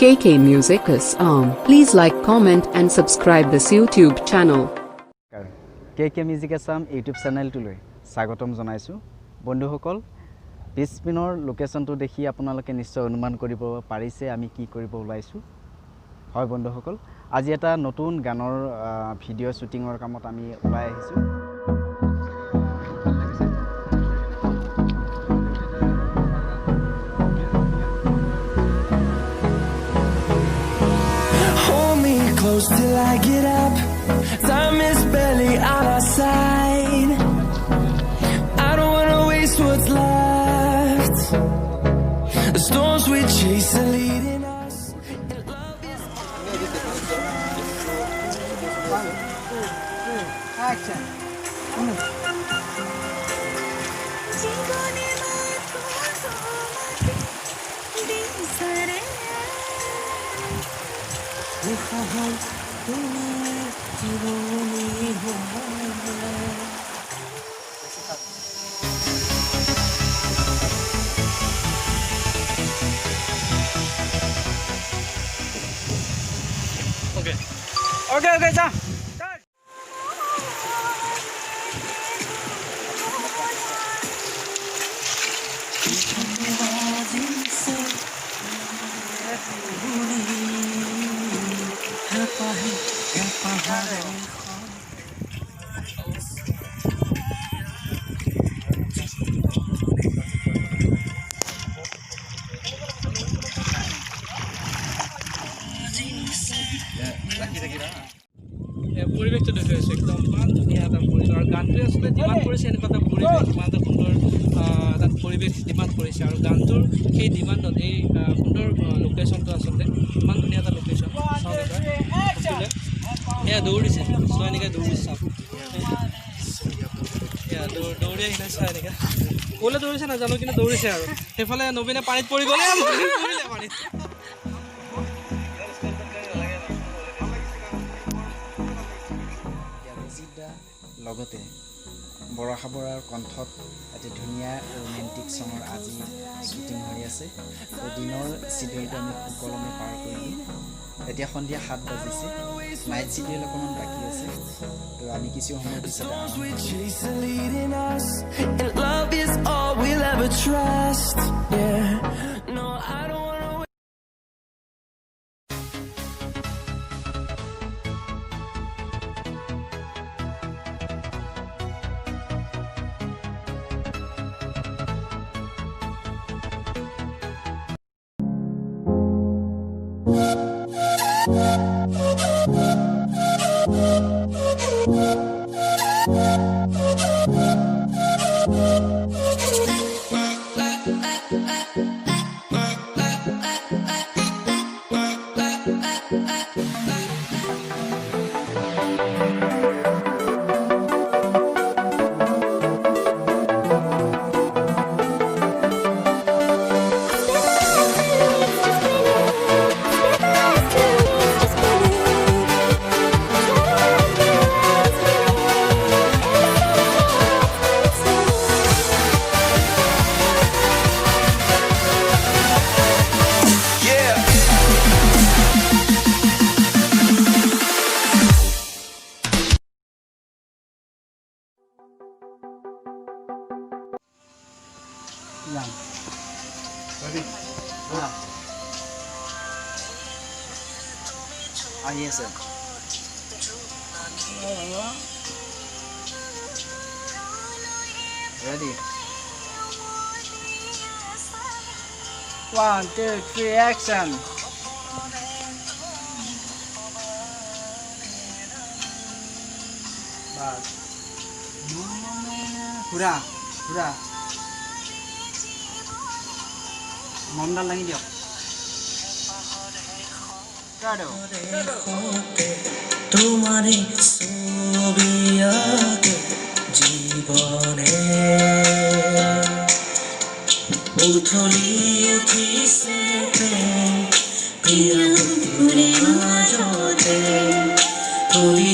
KK Music Assam. Please like, comment and subscribe this YouTube channel. KK Music Assam YouTube channel tuloi স্বাগতম জনাইছো বন্ধুসকল পিছপিনৰ লোকেশনটো দেখি আপোনালোকে নিশ্চয় অনুমান কৰিব পাৰিছে আমি কি কৰিব ওলাইছো হয় বন্ধুসকল আজি এটা নতুন গানৰ ভিডিও শুটিংৰ কামত আমি ওলাই আহিছো Close till I get up. Time is barely on our side. I don't wanna waste what's left. The storms we chase are leading us. And love is action. Okay, Sam. পৰিৱেশটো দেখুৱাইছে একদম ইমান ধুনীয়া এটা পৰিৱেশ আৰু গানটোৱে আচলতে ডিমাণ্ড কৰিছে এনেকুৱা এটা পৰিৱেশ ইমান এটা সুন্দৰ তাত পৰিৱেশ ডিমাণ্ড কৰিছে আৰু গানটোৰ সেই ডিমাণ্ডত এই সুন্দৰ লোকেশ্যনটো আচলতে ইমান ধুনীয়া এটা লোকেশ্যন এয়া দৌৰিছে চোৱা এনেকৈ দৌৰিছে চাওক এয়া দৌৰি আহিলে চোৱা এনেকৈ ক'লৈ দৌৰিছে নাজানো কিন্তু দৌৰিছে আৰু সেইফালে নবীনে পানীত পৰি গ'লে পৰিলে পানীত লগতে বৰাশা বৰাৰ কণ্ঠত এটি ধুনীয়া ৰোমেণ্টিক ছঙৰ আজি শ্বুটিং হৈ আছে তো দিনৰ চিডিউলটো আমি সুকলমে পাৰ কৰিলোঁ এতিয়া সন্ধিয়া 7 বাজিছে নাইট চিডিউল অকণমান বাকী আছে তো আমি কিছু সময়ৰ পিছতে আহি আছে ready 1 2 3 action bas pura মমডাল লাগি দিয়ক তোমারে ছবি আঁকে জীবনে উথলি উঠিছে প্ৰিয় পুরে মাজতে তুই